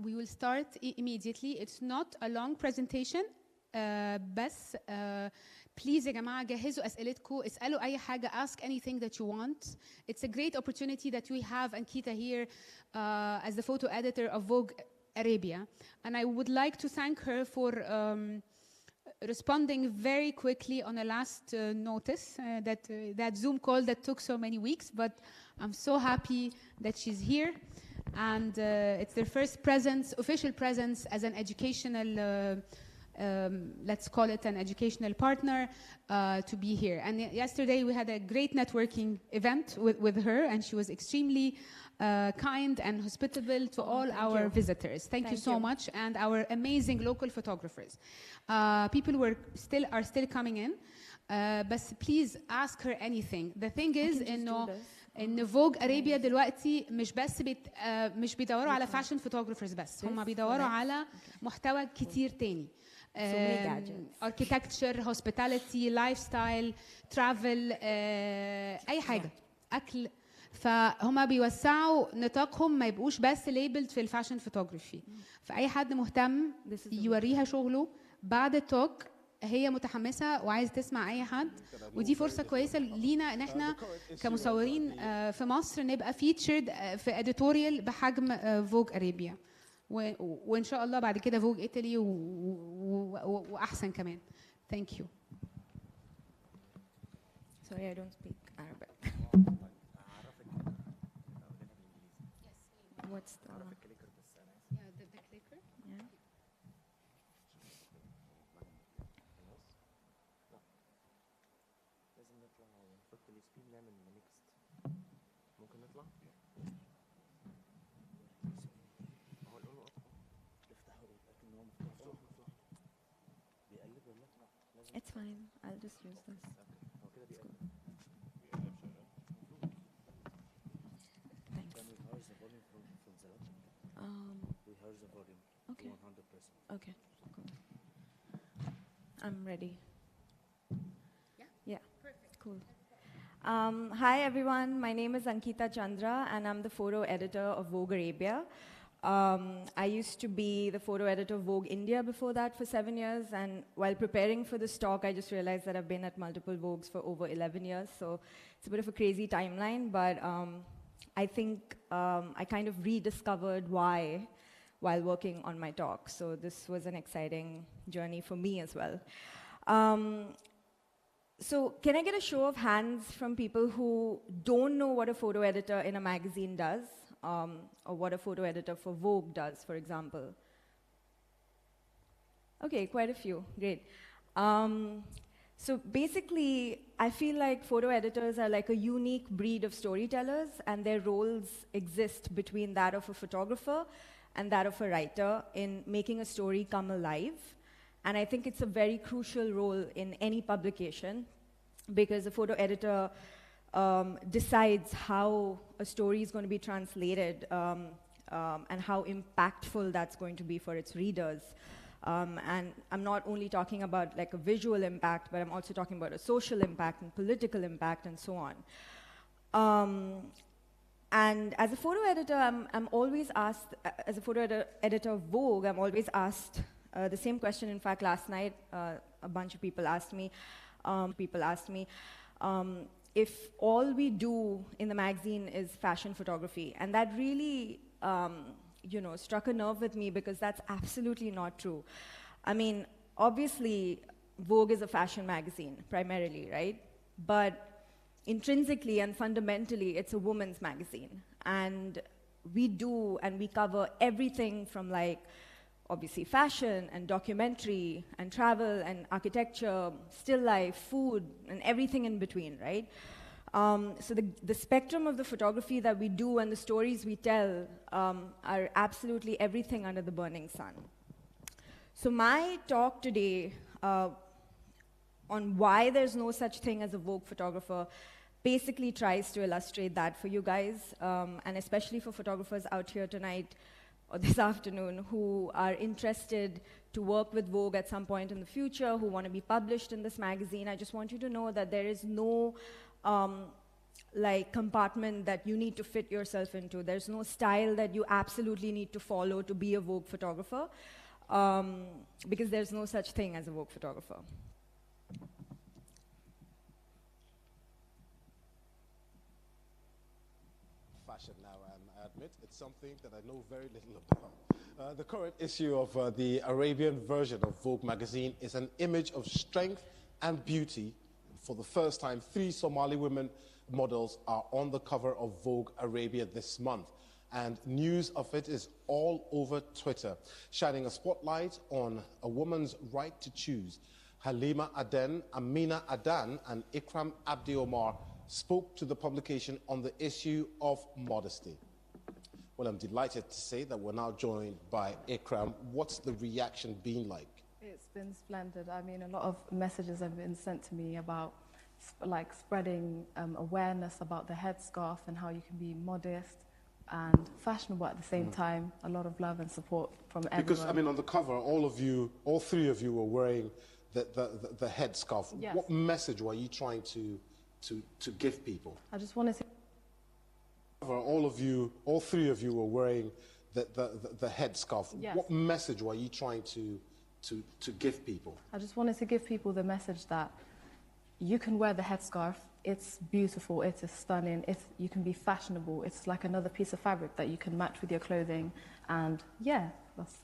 We will start immediately. It's not a long presentation. بس please يا جماعة جهزوا أسئلتكم، اسألوا أي حاجة, ask anything that you want. It's a great opportunity that we have Ankita here as the photo editor of Vogue Arabia. And I would like to thank her for responding very quickly on a last notice, that Zoom call that took so many weeks, but I'm so happy that she's here. And it's their first presence, official presence as an educational, let's call it an educational partner to be here. And yesterday we had a great networking event with her, and she was extremely kind and hospitable to all our visitors. Thank you so much, and our amazing local photographers. People are still coming in, but please ask her anything. The thing is, إن فوج أرابيا دلوقتي مش بيدوروا على فاشن فوتوغرافرز بس، هم بيدوروا على محتوى كتير تاني. architecture, hospitality, lifestyle, travel, أي حاجة، أكل. فهم بيوسعوا نطاقهم، ما يبقوش بس labeled في الفاشن فوتوغرافي. فأي حد مهتم يوريها شغله بعد التوك. هي متحمسة وعايزة تسمع أي حد، ودي فرصة كويسة لينا إن إحنا كمصورين في مصر نبقى featured في editorial بحجم فوج أرابيا، وإن شاء الله بعد كده فوج إيطالي وأحسن كمان. Thank you. Sorry, I don't speak Arabic. What's the clicker? Yeah, the clicker. Yeah. لازم نطلع ونحط السبين نعمل نيكست. ممكن نطلع؟ هو الأولو قطعه نفتحه نتأكد إن هو مفتوح. بيقلب ولا لا؟ It's fine. I'll just use this. هو كده بيقلب. Thanks. Can we rehearse the volume from the laptop? Rehearse the volume. Okay. 100%. Okay. Cool. I'm ready. Yeah. Perfect. Cool. Hi everyone. My name is Ankita Chandra, and I'm the photo editor of Vogue Arabia. I used to be the photo editor of Vogue India before that for 7 years, and while preparing for this talk, I just realized that I've been at multiple Vogues for over 11 years, so it's a bit of a crazy timeline, but I think I kind of rediscovered why while working on my talk, so this was an exciting journey for me as well. So can I get a show of hands from people who don't know what a photo editor in a magazine does, or what a photo editor for Vogue does, for example? Okay, quite a few, great. So basically, I feel like photo editors are like a unique breed of storytellers, and their roles exist between that of a photographer and that of a writer in making a story come alive. And I think it's a very crucial role in any publication, because a photo editor decides how a story is going to be translated and how impactful that's going to be for its readers. And I'm not only talking about like a visual impact, but I'm also talking about a social impact and political impact and so on. And as a photo editor, I'm always asked, as a photo editor of Vogue, I'm always asked the same question. In fact, last night, a bunch of people asked me, if all we do in the magazine is fashion photography. And that really, struck a nerve with me, because that's absolutely not true. I mean, obviously, Vogue is a fashion magazine, primarily, right? But intrinsically and fundamentally, it's a women's magazine. And we do and we cover everything from like, obviously fashion and documentary and travel and architecture, still life, food, and everything in between, right? So the spectrum of the photography that we do and the stories we tell are absolutely everything under the burning sun. So my talk today on why there's no such thing as a Vogue photographer basically tries to illustrate that for you guys, and especially for photographers out here tonight or this afternoon who are interested to work with Vogue at some point in the future, who want to be published in this magazine. I just want you to know that there is no like compartment that you need to fit yourself into. There's no style that you absolutely need to follow to be a Vogue photographer, because there's no such thing as a Vogue photographer. Fashion now, and I admit it's something that I know very little about. The current issue of the Arabian version of Vogue magazine is an image of strength and beauty. For the first time, 3 Somali women models are on the cover of Vogue Arabia this month, and news of it is all over Twitter, shining a spotlight on a woman's right to choose. Halima Aden, Amina Adan, and Ikram Abdi Omar spoke to the publication on the issue of modesty. Well, I'm delighted to say that we're now joined by Ikram. What's the reaction been like? It's been splendid. I mean, a lot of messages have been sent to me about like spreading awareness about the headscarf and how you can be modest and fashionable at the same time. A lot of love and support from everyone. Because, I mean, on the cover, all 3 of you were wearing the headscarf. Yes. What message were you trying to give people? I just want to say, all 3 of you were wearing the headscarf. Yes. What message were you trying to give people? I just wanted to give people the message that you can wear the headscarf. It's beautiful, it is stunning, you can be fashionable. It's like another piece of fabric that you can match with your clothing. And yeah,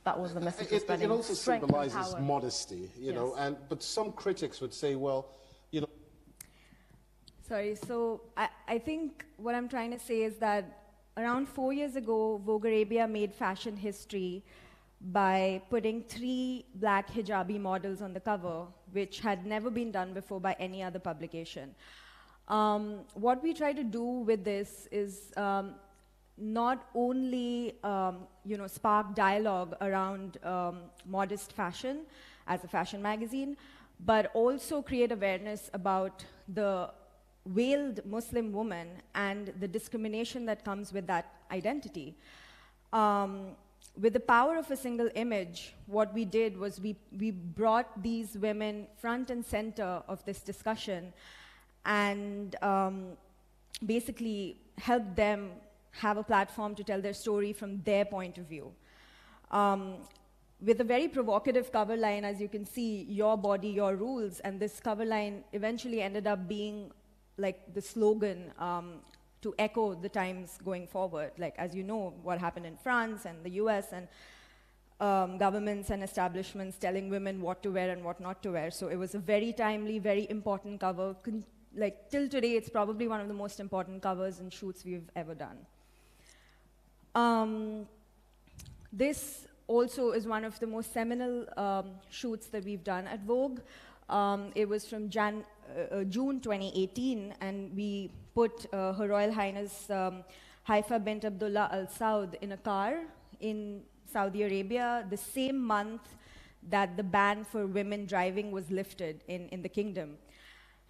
that was the message we're spreading. It also Strength and symbolizes power. modesty, you Yes. know, but some critics would say, well, you know. Sorry, so I think what I'm trying to say is that around 4 years ago, Vogue Arabia made fashion history by putting 3 black hijabi models on the cover, which had never been done before by any other publication. What we try to do with this is not only spark dialogue around modest fashion as a fashion magazine, but also create awareness about the veiled Muslim woman and the discrimination that comes with that identity. With the power of a single image, what we did was we brought these women front and center of this discussion and basically helped them have a platform to tell their story from their point of view. With a very provocative cover line, as you can see, your body, your rules, and this cover line eventually ended up being like the slogan to echo the times going forward. Like, as you know, what happened in France and the US, and governments and establishments telling women what to wear and what not to wear. So it was a very timely, very important cover. Like, till today, it's probably one of the most important covers and shoots we've ever done. This also is one of the most seminal shoots that we've done at Vogue. It was from June 2018, and we put Her Royal Highness Haifa bint Abdullah Al Saud in a car in Saudi Arabia the same month that the ban for women driving was lifted in the kingdom.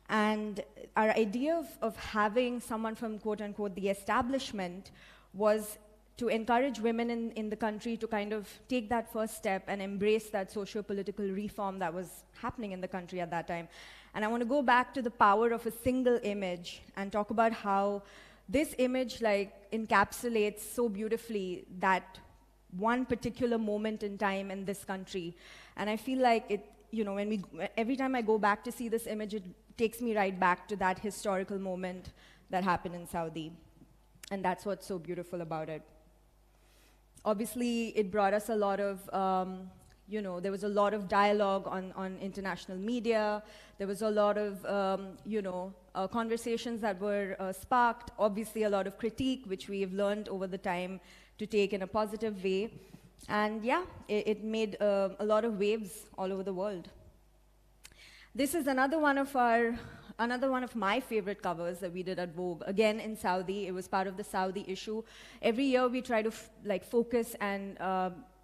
And our idea of having someone from, quote unquote, the establishment was to encourage women in the country to kind of take that first step and embrace that socio-political reform that was happening in the country at that time. And I want to go back to the power of a single image and talk about how this image like encapsulates so beautifully that one particular moment in time in this country. And I feel like it, you know, every time I go back to see this image, it takes me right back to that historical moment that happened in Saudi. And that's what's so beautiful about it. Obviously, it brought us a lot of, there was a lot of dialogue on international media. There was a lot of, conversations that were sparked. Obviously, a lot of critique, which we have learned over the time to take in a positive way. And yeah, it made a lot of waves all over the world. This is another one of my favorite covers that we did at Vogue, again in Saudi. It was part of the Saudi issue. Every year we try to focus and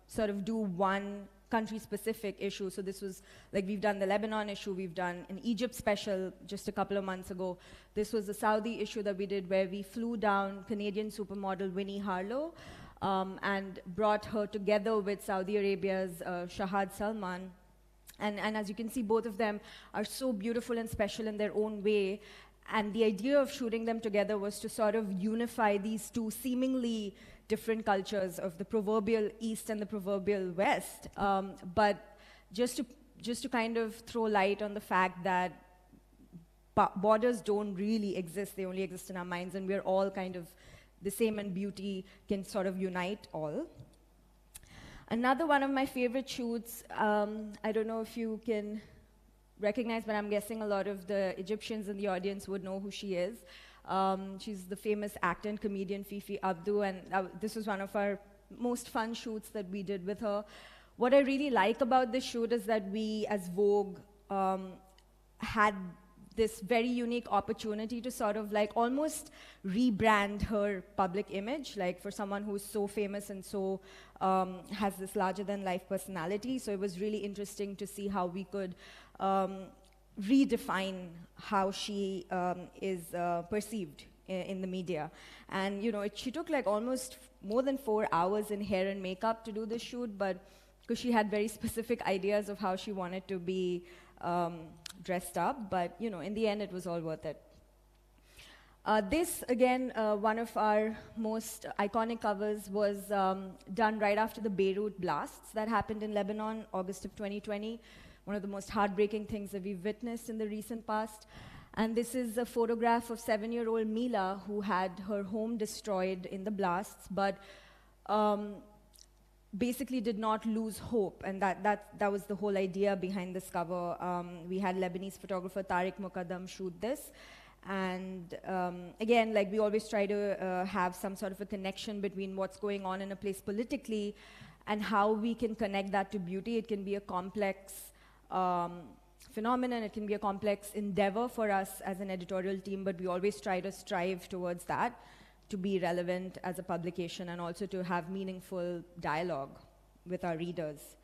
sort of do one country-specific issue. So this was, like, we've done the Lebanon issue, we've done an Egypt special just a couple of months ago. This was the Saudi issue that we did where we flew down Canadian supermodel Winnie Harlow and brought her together with Saudi Arabia's Shahad Salman. And as you can see, both of them are so beautiful and special in their own way. and the idea of shooting them together was to sort of unify these two seemingly different cultures of the proverbial East and the proverbial West, but just to kind of throw light on the fact that borders don't really exist, they only exist in our minds, and we're all kind of the same, and beauty can sort of unite all. Another one of my favorite shoots, I don't know if you can recognize, but I'm guessing a lot of the Egyptians in the audience would know who she is. She's the famous actor and comedian Fifi Abdu, and this was one of our most fun shoots that we did with her. What I really like about this shoot is that we, as Vogue, had this very unique opportunity to sort of like almost rebrand her public image, like for someone who's so famous and so has this larger than life personality. So it was really interesting to see how we could redefine how she is perceived in the media. And you know, she took like almost more than 4 hours in hair and makeup to do this shoot, but because she had very specific ideas of how she wanted to be dressed up, but you know, in the end it was all worth it. This, again, one of our most iconic covers was done right after the Beirut blasts that happened in Lebanon, August of 2020. One of the most heartbreaking things that we've witnessed in the recent past. And this is a photograph of 7-year-old Mila, who had her home destroyed in the blasts, but basically did not lose hope, and that was the whole idea behind this cover. We had Lebanese photographer Tariq Muqaddam shoot this, and again, like we always try to have some sort of a connection between what's going on in a place politically and how we can connect that to beauty. It can be a complex phenomenon, it can be a complex endeavor for us as an editorial team, but we always try to strive towards that, to be relevant as a publication and also to have meaningful dialogue with our readers.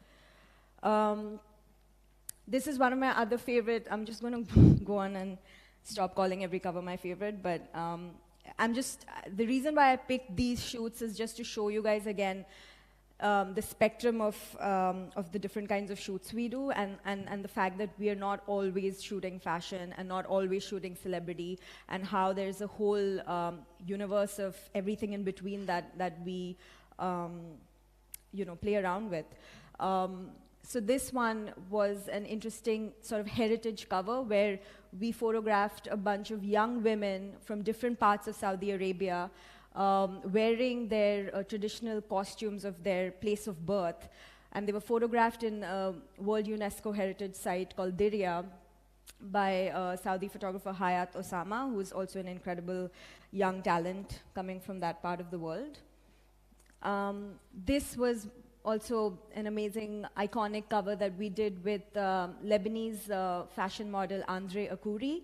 This is one of my other favorite. I'm just going to go on and stop calling every cover my favorite, but the reason why I picked these shoots is just to show you guys again the spectrum of the different kinds of shoots we do, and the fact that we are not always shooting fashion and not always shooting celebrity, and how there's a whole universe of everything in between that we play around with. So this one was an interesting sort of heritage cover where we photographed a bunch of young women from different parts of Saudi Arabia wearing their traditional costumes of their place of birth. And they were photographed in a World UNESCO Heritage Site called Diriyah by Saudi photographer Hayat Osama, who is also an incredible young talent coming from that part of the world. This was also an amazing, iconic cover that we did with Lebanese fashion model Andre Akouri.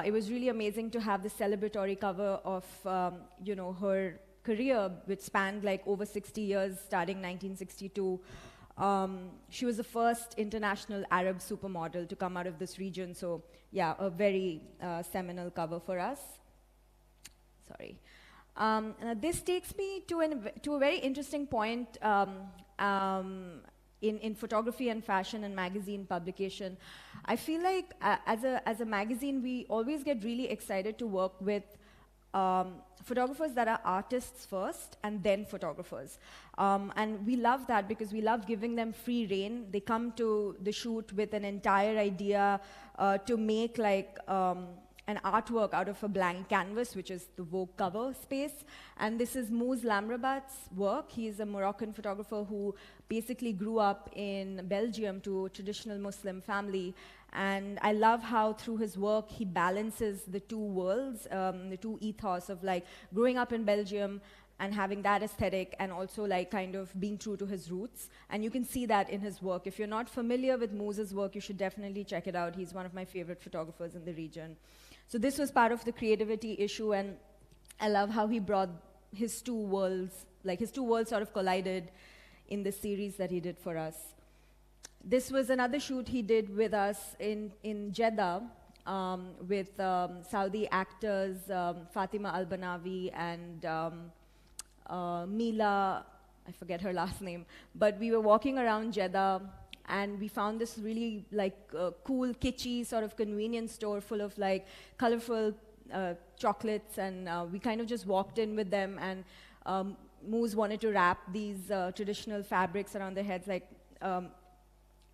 It was really amazing to have the celebratory cover of, her career, which spanned like over 60 years, starting 1962. She was the first international Arab supermodel to come out of this region. So yeah, a very seminal cover for us. Sorry. This takes me to a very interesting point in photography and fashion and magazine publication. I feel like as a magazine, we always get really excited to work with photographers that are artists first and then photographers. And we love that because we love giving them free rein. They come to the shoot with an entire idea to make like an artwork out of a blank canvas, which is the Vogue cover space. And this is Mouz Lamrabat's work. He's a Moroccan photographer who basically grew up in Belgium to a traditional Muslim family. And I love how through his work he balances the two worlds, the two ethos of like growing up in Belgium and having that aesthetic, and also like kind of being true to his roots. And you can see that in his work. If you're not familiar with Mouz's work, you should definitely check it out. He's one of my favorite photographers in the region. So this was part of the creativity issue, and I love how he brought his two worlds, like his two worlds sort of collided in the series that he did for us. This was another shoot he did with us in Jeddah with Saudi actors Fatima Al-Banawi and Mila, I forget her last name, but we were walking around Jeddah and we found this really like cool, kitschy sort of convenience store full of like colorful chocolates, and we kind of just walked in with them, and Moose wanted to wrap these traditional fabrics around their heads,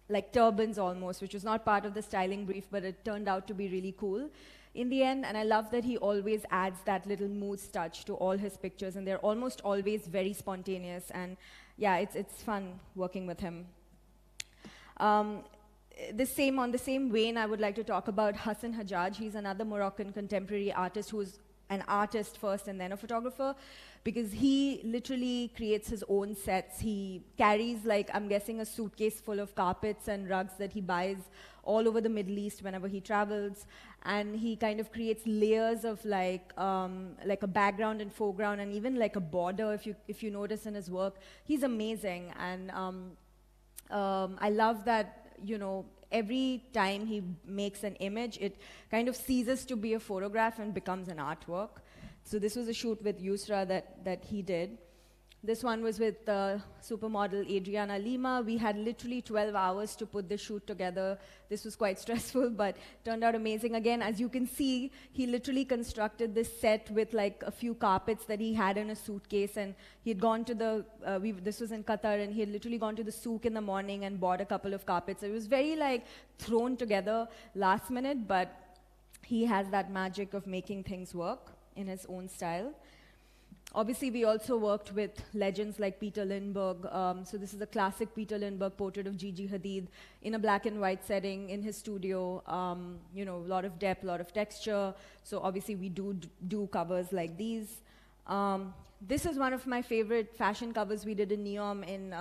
like turbans almost, which was not part of the styling brief, but it turned out to be really cool in the end. And I love that he always adds that little Moose touch to all his pictures, and they're almost always very spontaneous, and yeah, it's fun working with him. On the same vein, I would like to talk about Hassan Hajjaj. He's another Moroccan contemporary artist who's an artist first and then a photographer, because he literally creates his own sets. He carries, like, I'm guessing, a suitcase full of carpets and rugs that he buys all over the Middle East whenever he travels, and he kind of creates layers of like a background and foreground, and even like a border, if you notice in his work. He's amazing, and I love that, you know, every time he makes an image, it kind of ceases to be a photograph and becomes an artwork. So this was a shoot with Yusra that he did. This one was with supermodel Adriana Lima. We had literally 12 hours to put this shoot together. This was quite stressful, but turned out amazing. Again, as you can see, he literally constructed this set with like a few carpets that he had in a suitcase, and he had gone to the, this was in Qatar, and he had literally gone to the souk in the morning and bought a couple of carpets. It was very like thrown together last minute, but he has that magic of making things work in his own style. Obviously, we also worked with legends like Peter Lindbergh. So this is a classic Peter Lindbergh portrait of Gigi Hadid in a black and white setting in his studio. You know, a lot of depth, a lot of texture. So obviously, we do covers like these. This is one of my favorite fashion covers we did in Neom in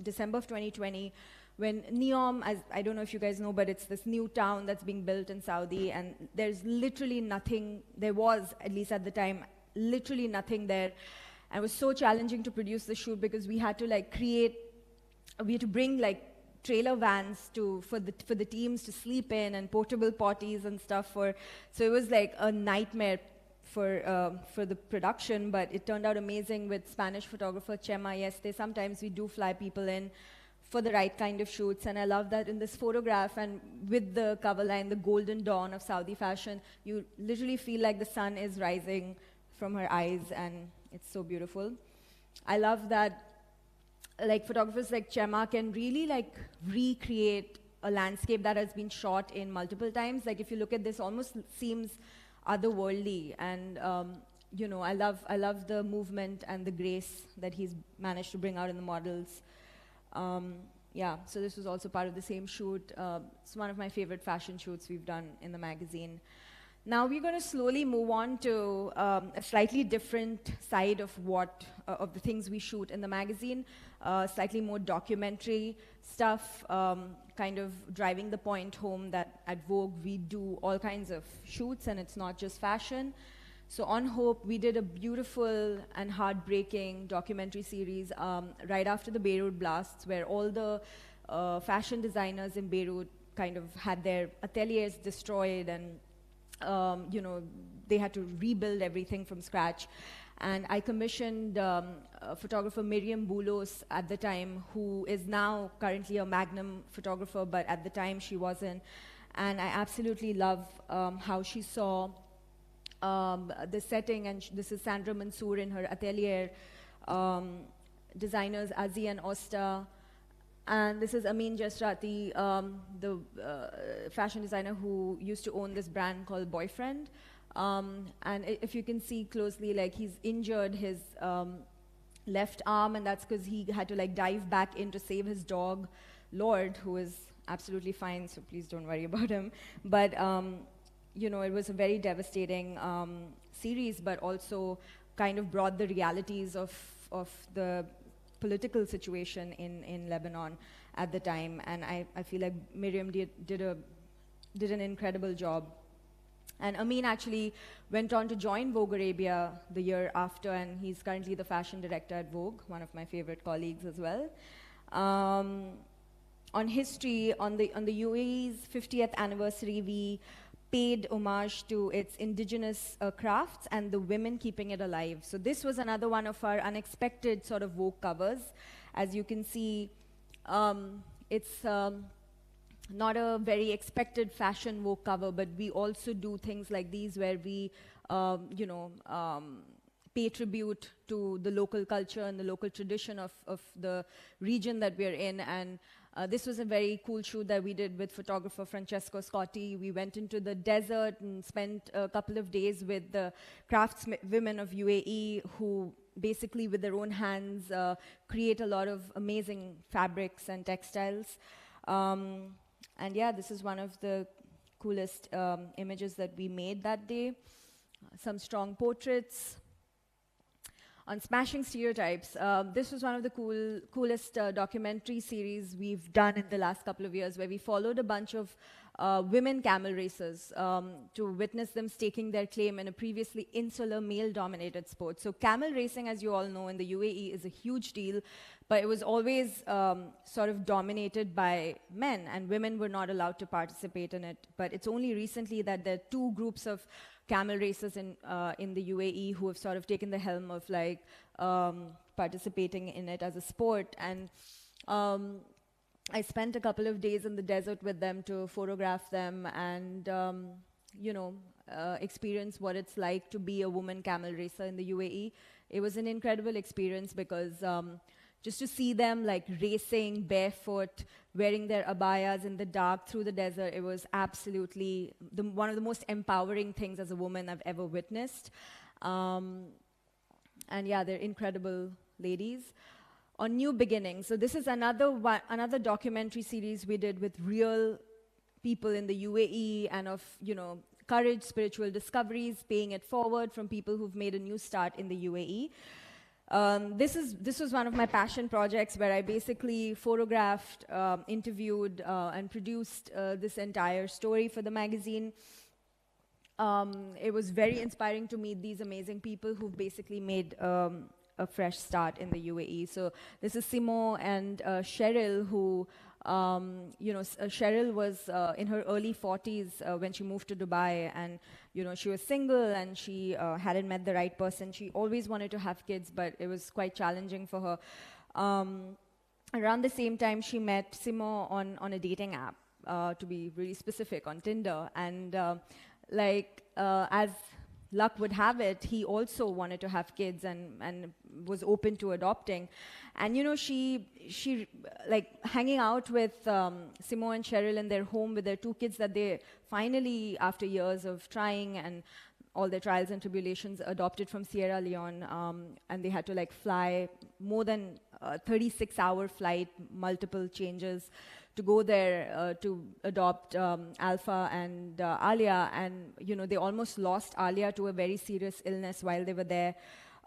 December of 2020. When Neom, I don't know if you guys know, but it's this new town that's being built in Saudi, and there's literally nothing, there was, at least at the time, literally nothing there. And it was so challenging to produce the shoot because we had to like we had to bring like trailer vans for the teams to sleep in, and portable potties and stuff so it was like a nightmare for the production, but it turned out amazing with Spanish photographer Chema Yeste. Sometimes we do fly people in for the right kind of shoots, and I love that in this photograph, and with the cover line, the golden dawn of Saudi fashion, you literally feel like the sun is rising from her eyes, and it's so beautiful. I love that like photographers like Chema can really like recreate a landscape that has been shot in multiple times. Like if you look at this, almost seems otherworldly, and you know, I love the movement and the grace that he's managed to bring out in the models. Yeah, so this was also part of the same shoot. It's one of my favorite fashion shoots we've done in the magazine. Now we're going to slowly move on to a slightly different side of of the things we shoot in the magazine, slightly more documentary stuff, kind of driving the point home that at Vogue we do all kinds of shoots and it's not just fashion. So on Hope, we did a beautiful and heartbreaking documentary series right after the Beirut blasts, where all the fashion designers in Beirut kind of had their ateliers destroyed, and you know, they had to rebuild everything from scratch. And I commissioned photographer Miriam Boulos at the time, who is now currently a Magnum photographer, but at the time she wasn't. And I absolutely love how she saw the setting, and this is Sandra Mansour in her atelier, designers Azi and Osta, and this is Amin Jasrati, the fashion designer who used to own this brand called Boyfriend. And if you can see closely, like he's injured his left arm, and that's because he had to like dive back in to save his dog, Lord, who is absolutely fine, so please don't worry about him. But you know, it was a very devastating series, but also kind of brought the realities of the political situation in Lebanon at the time. And I feel like Miriam did an incredible job. And Amin actually went on to join Vogue Arabia the year after, and he's currently the fashion director at Vogue, one of my favorite colleagues as well. On history, on the UAE's 50th anniversary, we paid homage to its indigenous crafts and the women keeping it alive. So this was another one of our unexpected sort of Vogue covers. As you can see, it's not a very expected fashion Vogue cover, but we also do things like these where we you know, pay tribute to the local culture and the local tradition of the region that we're in. And this was a very cool shoot that we did with photographer Francesco Scotti. We went into the desert and spent a couple of days with the craftswomen of UAE who basically with their own hands create a lot of amazing fabrics and textiles. And yeah, this is one of the coolest images that we made that day. Some strong portraits. On smashing stereotypes, this was one of the coolest documentary series we've done in the last couple of years, where we followed a bunch of women camel racers to witness them staking their claim in a previously insular male-dominated sport. So camel racing, as you all know, in the UAE is a huge deal, but it was always sort of dominated by men, and women were not allowed to participate in it. But it's only recently that there are two groups of camel racers in the UAE who have sort of taken the helm of like participating in it as a sport. And I spent a couple of days in the desert with them to photograph them and you know, experience what it's like to be a woman camel racer in the UAE. It was an incredible experience because just to see them like racing barefoot, wearing their abayas in the dark through the desert, it was absolutely one of the most empowering things as a woman I've ever witnessed. And yeah, they're incredible ladies. On New Beginnings, so this is another documentary series we did with real people in the UAE and of, you know, courage, spiritual discoveries, paying it forward from people who've made a new start in the UAE. This was one of my passion projects where I basically photographed, interviewed, and produced this entire story for the magazine. It was very inspiring to meet these amazing people who've basically made a fresh start in the UAE. So this is Simo and Cheryl, who, you know, Cheryl was in her early 40s when she moved to Dubai, and you know, she was single and she hadn't met the right person. She always wanted to have kids, but it was quite challenging for her. Around the same time, she met Simo on a dating app, to be really specific, on Tinder. And as luck would have it, he also wanted to have kids and was open to adopting. And you know, she like hanging out with Simo and Cheryl in their home with their two kids that they finally, after years of trying and all their trials and tribulations, adopted from Sierra Leone. And they had to like fly more than 36-hour flight, multiple changes, to go there to adopt Alpha and Alia. And you know, they almost lost Alia to a very serious illness while they were there.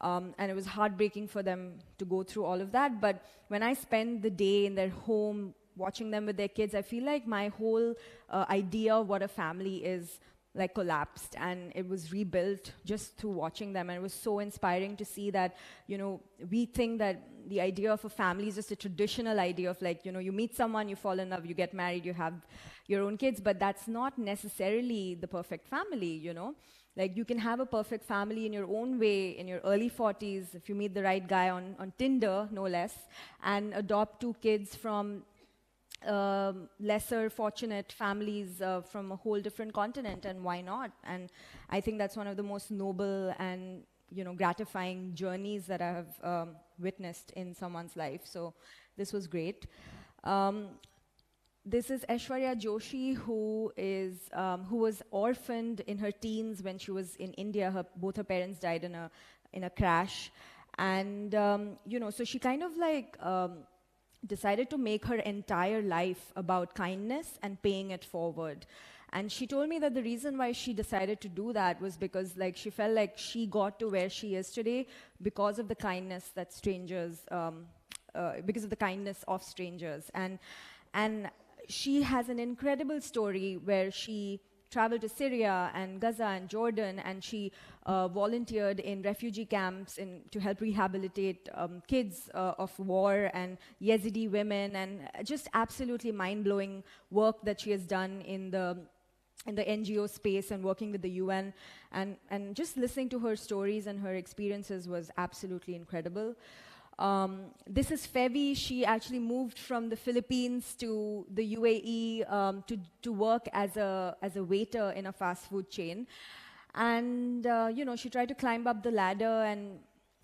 And it was heartbreaking for them to go through all of that. But when I spend the day in their home watching them with their kids, I feel like my whole idea of what a family is like collapsed, and it was rebuilt just through watching them. And it was so inspiring to see that, you know, we think that the idea of a family is just a traditional idea of like, you know, you meet someone, you fall in love, you get married, you have your own kids, but that's not necessarily the perfect family, you know. Like, you can have a perfect family in your own way in your early 40s if you meet the right guy on Tinder, no less, and adopt two kids from lesser fortunate families from a whole different continent, and why not? And I think that's one of the most noble and, you know, gratifying journeys that I have witnessed in someone's life. So this was great. This is Aishwarya Joshi, who was orphaned in her teens when she was in India. Both her parents died in a crash, and you know, so she kind of like decided to make her entire life about kindness and paying it forward. And she told me that the reason why she decided to do that was because like she felt like she got to where she is today because of the kindness that strangers, because of the kindness of strangers. And she has an incredible story where she traveled to Syria and Gaza and Jordan, and she volunteered in refugee camps to help rehabilitate kids of war and Yazidi women, and just absolutely mind-blowing work that she has done in the NGO space and working with the UN. And just listening to her stories and her experiences was absolutely incredible. This is Fevi. She actually moved from the Philippines to the UAE to work as a waiter in a fast food chain. And, she tried to climb up the ladder, and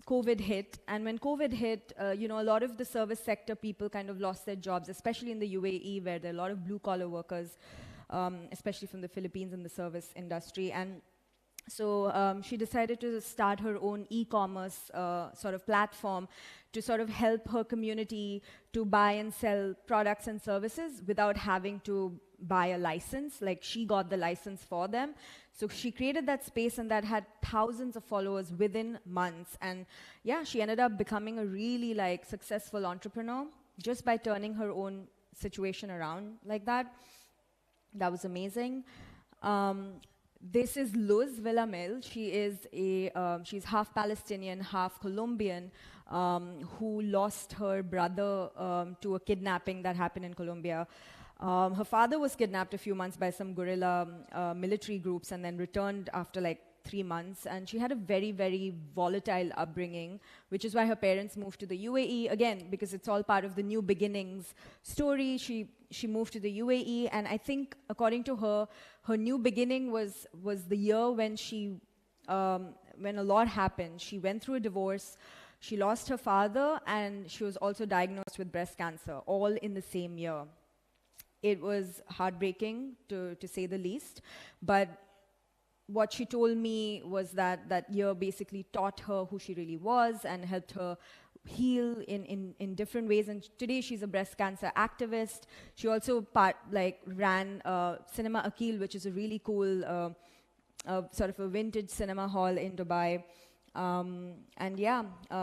COVID hit. And when COVID hit, a lot of the service sector people kind of lost their jobs, especially in the UAE, where there are a lot of blue-collar workers, especially from the Philippines in the service industry. And so she decided to start her own e-commerce sort of platform to sort of help her community to buy and sell products and services without having to buy a license. Like, she got the license for them. So she created that space, and that had thousands of followers within months. And yeah, she ended up becoming a really successful entrepreneur just by turning her own situation around like that. That was amazing. This is Luz Villamil. She's half Palestinian, half Colombian, who lost her brother to a kidnapping that happened in Colombia. Her father was kidnapped a few months by some guerrilla military groups and then returned after 3 months. And she had a very, very volatile upbringing, which is why her parents moved to the UAE, again, because it's all part of the New Beginnings story. She moved to the UAE, and I think, according to her, her new beginning was the year when when a lot happened. She went through a divorce, she lost her father, and she was also diagnosed with breast cancer, all in the same year. It was heartbreaking, to say the least, but what she told me was that year basically taught her who she really was and helped her heal in different ways. And today she's a breast cancer activist. She also ran Cinema Akil, which is a really cool sort of a vintage cinema hall in Dubai.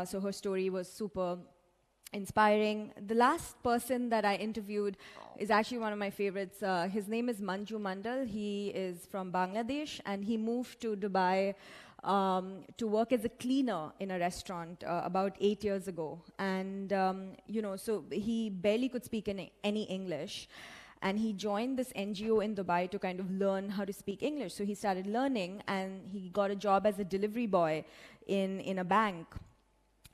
So her story was super inspiring. The last person that I interviewed is actually one of my favorites. His name is Manju Mandal. He is from Bangladesh, and he moved to Dubai to work as a cleaner in a restaurant about 8 years ago. And, so he barely could speak any English. And he joined this NGO in Dubai to kind of learn how to speak English. So he started learning, and he got a job as a delivery boy in a bank.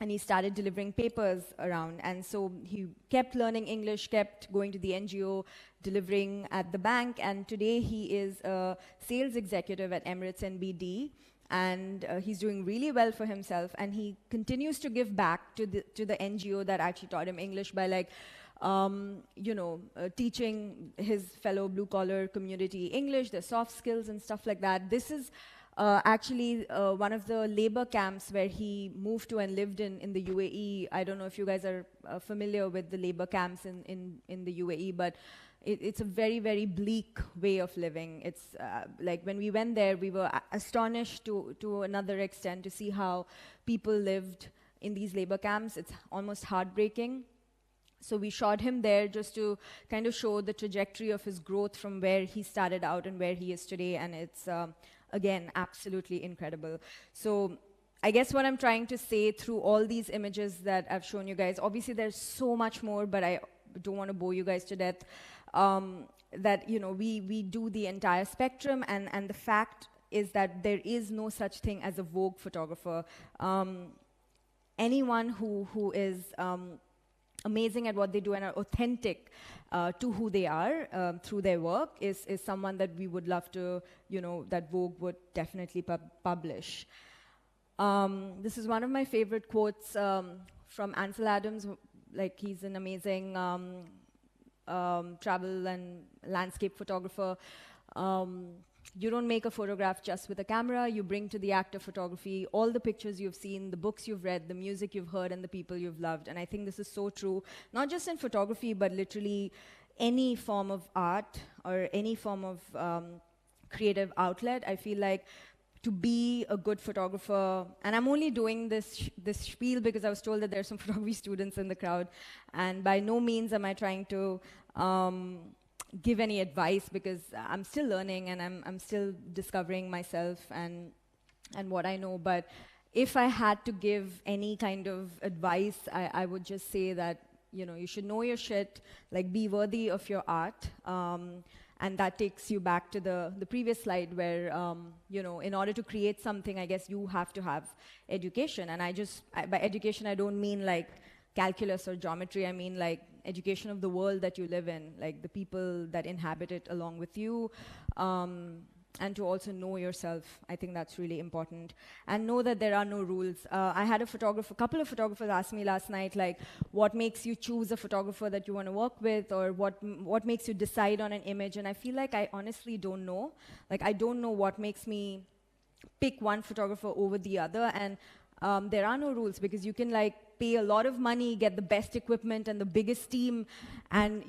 And he started delivering papers around. And so he kept learning English, kept going to the NGO, delivering at the bank. And today he is a sales executive at Emirates NBD. And he's doing really well for himself. And he continues to give back to the NGO that actually taught him English by teaching his fellow blue-collar community English, their soft skills and stuff like that. This is actually one of the labor camps where he moved to and lived in the UAE. I don't know if you guys are familiar with the labor camps in the UAE, but it's a very, very bleak way of living. It's when we went there, we were astonished to another extent to see how people lived in these labor camps. It's almost heartbreaking. So we shot him there just to kind of show the trajectory of his growth from where he started out and where he is today. And it's, again, absolutely incredible. So I guess what I'm trying to say through all these images that I've shown you guys, obviously there's so much more, but I don't want to bore you guys to death, that, we do the entire spectrum. And the fact is that there is no such thing as a Vogue photographer. Anyone who is amazing at what they do and are authentic to who they are through their work is someone that we would love to, that Vogue would definitely publish. This is one of my favorite quotes from Ansel Adams. He's an amazing travel and landscape photographer. You don't make a photograph just with a camera. You bring to the act of photography all the pictures you've seen, the books you've read, the music you've heard, and the people you've loved. And I think this is so true, not just in photography, but literally any form of art or any form of creative outlet. I feel like to be a good photographer, and I'm only doing this spiel because I was told that there are some photography students in the crowd, and by no means am I trying to give any advice, because I'm still learning and I'm still discovering myself and what I know. But if I had to give any kind of advice, I would just say that, you should know your shit, be worthy of your art. And that takes you back to the previous slide where, in order to create something, I guess you have to have education. And by education, I don't mean calculus or geometry. I mean education of the world that you live in, the people that inhabit it along with you. and to also know yourself. I think that's really important. And know that there are no rules. I had a couple of photographers ask me last night, like, what makes you choose a photographer that you want to work with, or what makes you decide on an image? And I feel like I honestly don't know. Like, I don't know what makes me pick one photographer over the other. And there are no rules, because you can like pay a lot of money, get the best equipment and the biggest team, and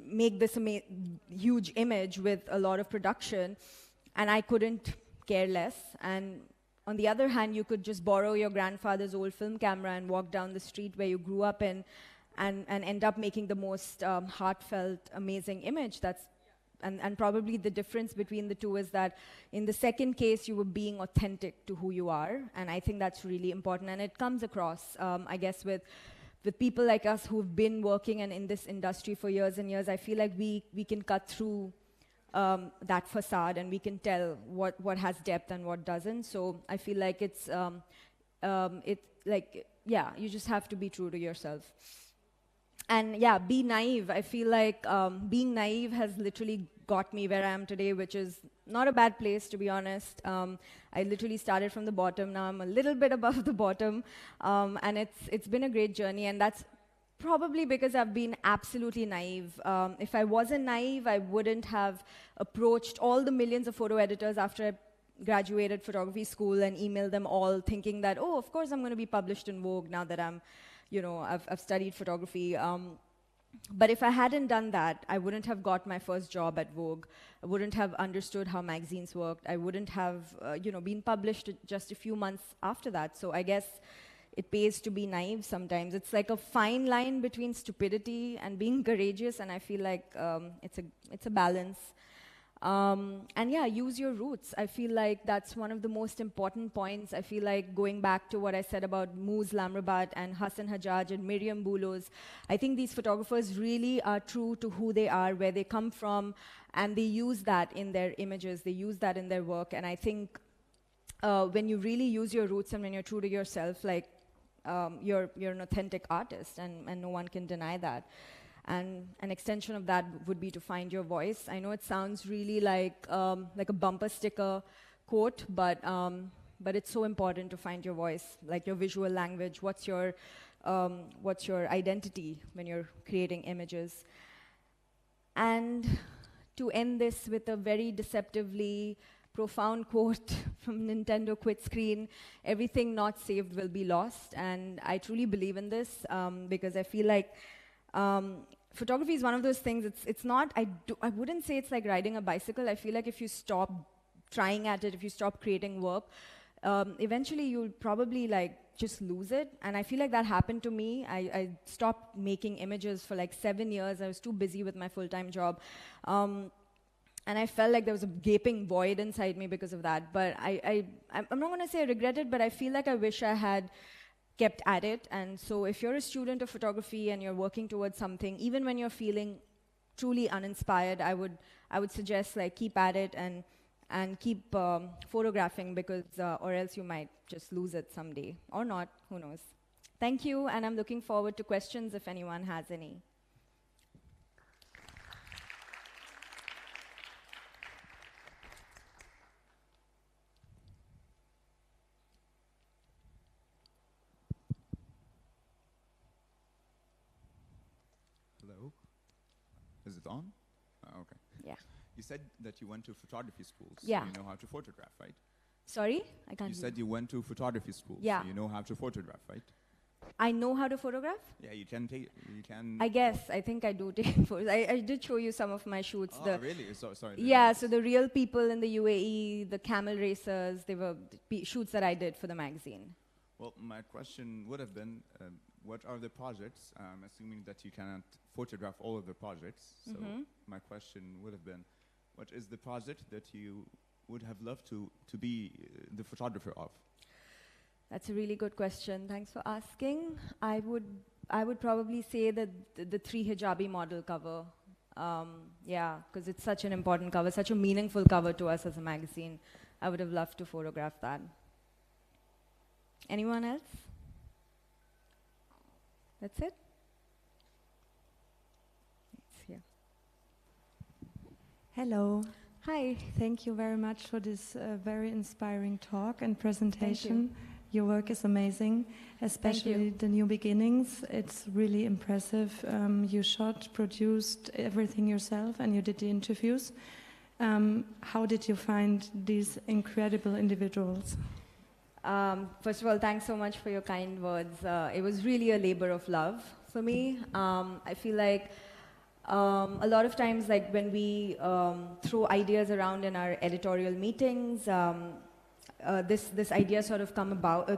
make this huge image with a lot of production, and I couldn't care less. And on the other hand, you could just borrow your grandfather's old film camera and walk down the street where you grew up in, and end up making the most heartfelt, amazing image. And probably the difference between the two is that in the second case, you were being authentic to who you are, and I think that's really important, and it comes across, I guess, with people like us who've been working and in this industry for years and years. I feel like we can cut through that facade, and we can tell what has depth and what doesn't. So I feel like you just have to be true to yourself. And yeah, be naive. I feel like being naive has literally got me where I am today, which is not a bad place, to be honest. I literally started from the bottom. Now I'm a little bit above the bottom. And it's been a great journey, and that's probably because I've been absolutely naive. If I wasn't naive, I wouldn't have approached all the millions of photo editors after I graduated photography school and emailed them all thinking that, oh, of course I'm going to be published in Vogue now that I've studied photography. But if I hadn't done that, I wouldn't have got my first job at Vogue. I wouldn't have understood how magazines worked. I wouldn't have, been published just a few months after that. So I guess it pays to be naive sometimes. It's like a fine line between stupidity and being courageous, and I feel like it's a balance. And yeah, use your roots. I feel like that's one of the most important points. I feel like going back to what I said about Moose Lamrabat and Hassan Hajjaj and Miriam Boulos, I think these photographers really are true to who they are, where they come from, and they use that in their images, they use that in their work. And I think when you really use your roots and when you're true to yourself, like you're an authentic artist, and no one can deny that. And an extension of that would be to find your voice. I know it sounds really like a bumper sticker quote, but it's so important to find your voice, like your visual language. What's your identity when you're creating images? And to end this with a very deceptively profound quote from Nintendo Quit Screen: everything not saved will be lost. And I truly believe in this, because I feel like photography is one of those things. It's not. I wouldn't say it's like riding a bicycle. I feel like if you stop trying at it, if you stop creating work, eventually you'll probably like just lose it. And I feel like that happened to me. I stopped making images for like 7 years. I was too busy with my full-time job. And I felt like there was a gaping void inside me because of that. But I'm not going to say I regret it, but I feel like I wish I had kept at it. And so if you're a student of photography and you're working towards something, even when you're feeling truly uninspired, I would suggest like keep at it and keep photographing, because or else you might just lose it someday, or not, who knows. Thank you, and I'm looking forward to questions if anyone has any. Hello? Is it on? Okay. Yeah. You said that you went to photography schools. Yeah. So you know how to photograph, right? Sorry? I can't You hear said you went to photography schools. Yeah. So you know how to photograph, right? I know how to photograph? Yeah, you can. I guess. I think I do take photos. I did show you some of my shoots. Oh, really? Sorry. Yeah, so the real people in the UAE, the camel racers, they were shoots that I did for the magazine. Well, my question would have been, what are the projects? Assuming that you cannot photograph all of the projects. So my question would have been, what is the project that you would have loved to be the photographer of? That's a really good question. Thanks for asking. I would probably say that the 3 hijabi model cover. Yeah, because it's such an important cover, such a meaningful cover to us as a magazine. I would have loved to photograph that. Anyone else? That's it? It's here. Hello. Hi. Thank you very much for this very inspiring talk and presentation. Your work is amazing, especially the new beginnings. It's really impressive. You shot, produced everything yourself, and you did the interviews. How did you find these incredible individuals? First of all, thanks so much for your kind words. It was really a labor of love for me. I feel like a lot of times, like when we throw ideas around in our editorial meetings, this idea sort of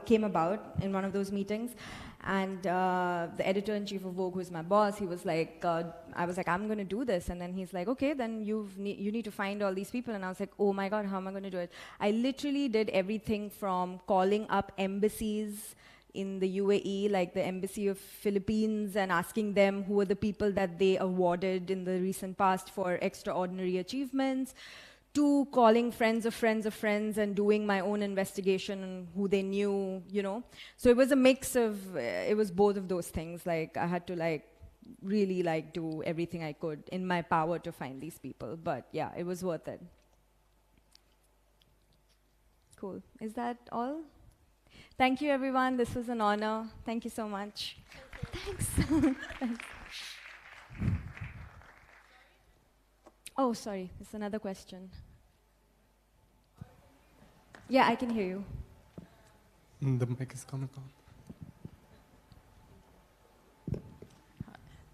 came about in one of those meetings, and the editor-in-chief of Vogue, who is my boss, he was like, I was like, I'm going to do this, and then he's like, okay, then you need to find all these people, and I was like, oh my God, how am I going to do it? I literally did everything from calling up embassies in the UAE, like the Embassy of Philippines, and asking them who are the people that they awarded in the recent past for extraordinary achievements, to calling friends of friends of friends and doing my own investigation on who they knew, you know. So it was a mix of, it was both of those things. Like I had to like really like do everything I could in my power to find these people. But yeah, it was worth it. Cool. Is that all? Thank you, everyone. This was an honor. Thank you so much. Thanks. Thanks. Oh, sorry. There's another question. Yeah, I can hear you. The mic is coming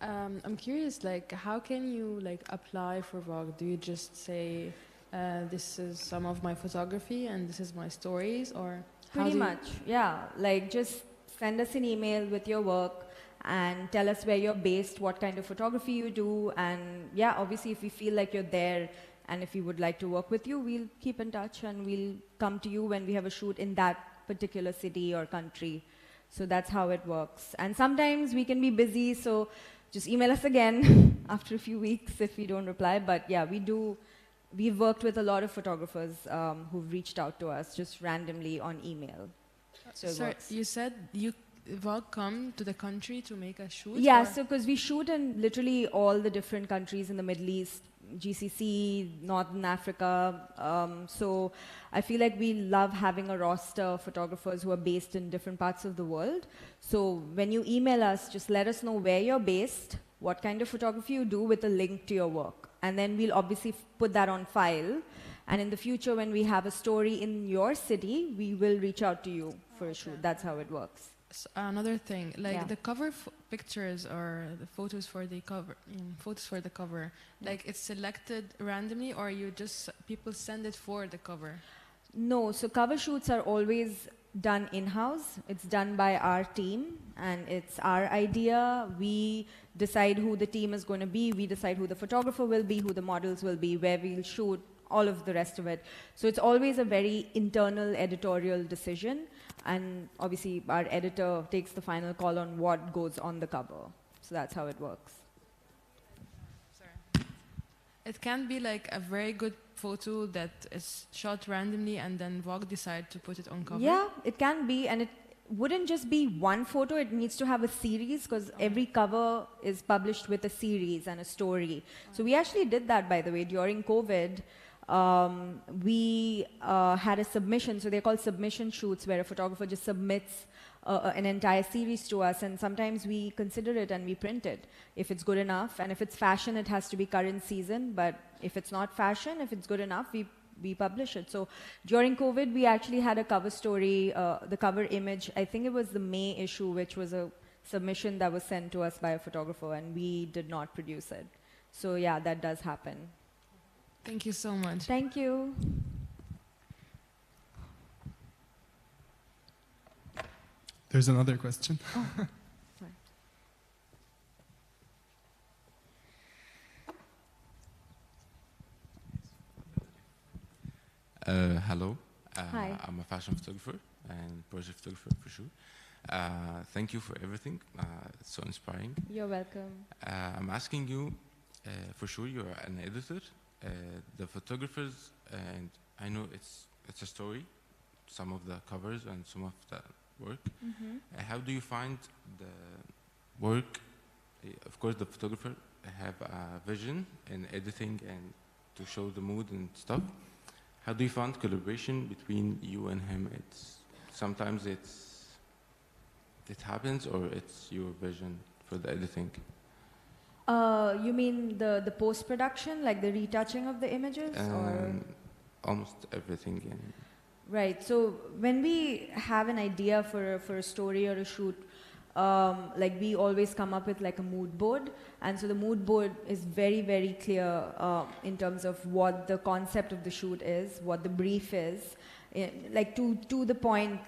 on. I'm curious, like, how can you like apply for Vogue? Do you just say, this is some of my photography and this is my stories, or Pretty much, yeah. Like, just send us an email with your work and tell us where you're based, what kind of photography you do, and yeah, obviously if we feel like you're there and if we would like to work with you, we'll keep in touch and we'll come to you when we have a shoot in that particular city or country. So that's how it works. And sometimes we can be busy, so just email us again after a few weeks if we don't reply. But yeah, we've worked with a lot of photographers who've reached out to us just randomly on email. So it sorry, works. you said Vogue come to the country to make a shoot? Yeah, or? so because we shoot in literally all the different countries in the Middle East, GCC, Northern Africa. So I feel like we love having a roster of photographers who are based in different parts of the world. So when you email us, just let us know where you're based, what kind of photography you do with a link to your work. And then we'll obviously put that on file. And in the future, when we have a story in your city, we will reach out to you for a shoot. That's how it works. So another thing, like Yeah. the cover pictures or the photos for the cover, like it's selected randomly, or you just people send it for the cover? No, so cover shoots are always done in-house. It's done by our team, and it's our idea. We decide who the team is going to be. We decide who the photographer will be, who the models will be, where we'll shoot, all of the rest of it. So it's always a very internal editorial decision, and obviously our editor takes the final call on what goes on the cover. So that's how it works. Sorry. It can be like a very good photo that is shot randomly and then Vogue decide to put it on cover. Yeah, it can be, and it wouldn't just be one photo. It needs to have a series, because every cover is published with a series and a story. So we actually did that, by the way, during COVID. We had a submission, so they're called submission shoots, where a photographer just submits an entire series to us, and sometimes we consider it and we print it if it's good enough. And if it's fashion, it has to be current season, but if it's not fashion, if it's good enough, we publish it. So during COVID, we actually had a cover story, the cover image, I think it was the May issue, which was a submission that was sent to us by a photographer, and we did not produce it. So yeah, that does happen. Thank you so much. Thank you. There's another question. Oh, sorry. Hello. Hi. I'm a fashion photographer and project photographer for sure. Thank you for everything. It's so inspiring. You're welcome. I'm asking you, for sure you're an editor. The photographers, and I know it's a story, some of the covers and some of the work. How do you find the work? Of course, the photographer have a vision in editing and to show the mood and stuff. How do you find collaboration between you and him? Sometimes it happens, or it's your vision for the editing? You mean the post-production, like the retouching of the images? Or? Almost everything. Yeah. Right, so when we have an idea for a story or a shoot, like we always come up with like a mood board, and so the mood board is very, very clear in terms of what the concept of the shoot is, what the brief is, like to the point,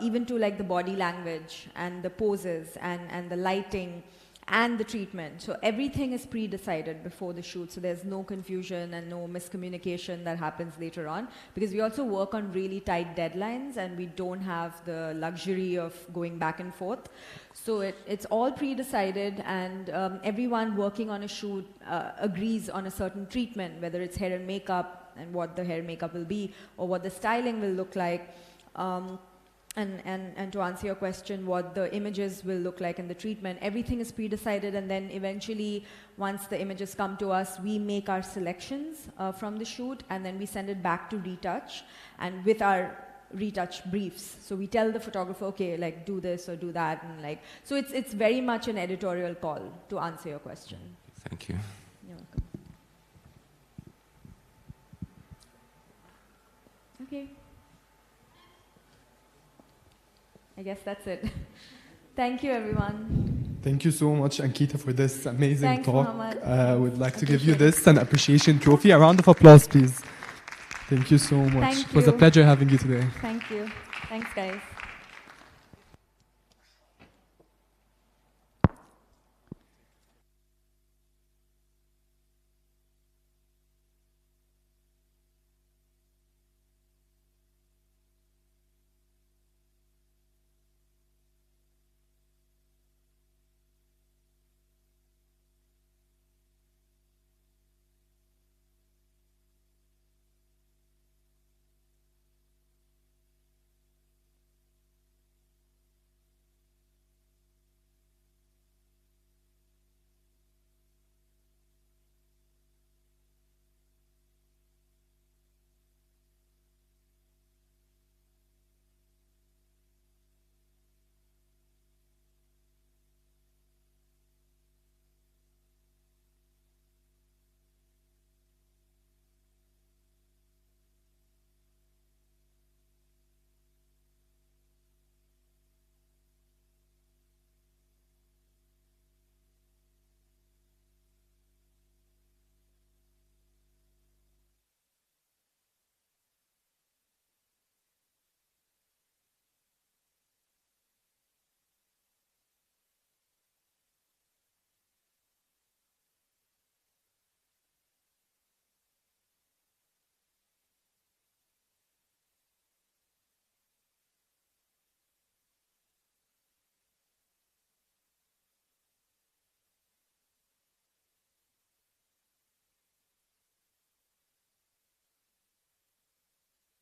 even to like the body language and the poses and the lighting and the treatment. So everything is pre-decided before the shoot, so there's no confusion and no miscommunication that happens later on, because we also work on really tight deadlines and we don't have the luxury of going back and forth. So it's all pre-decided, and everyone working on a shoot agrees on a certain treatment, whether it's hair and makeup and what the hair and makeup will be, or what the styling will look like. And to answer your question, what the images will look like and the treatment, everything is pre-decided, and then eventually, once the images come to us, we make our selections from the shoot, and then we send it back to retouch, and with our retouch briefs. So we tell the photographer, okay, like do this or do that, and like, so it's very much an editorial call, to answer your question. Thank you. You're welcome. Okay. I guess that's it. Thank you, everyone. Thank you so much, Ankita, for this amazing Thanks, talk. Mohammed. I would like to give you this, an appreciation trophy. A round of applause, please. Thank you so much. Thank It was a you. pleasure having you today. Thank you. Thanks, guys.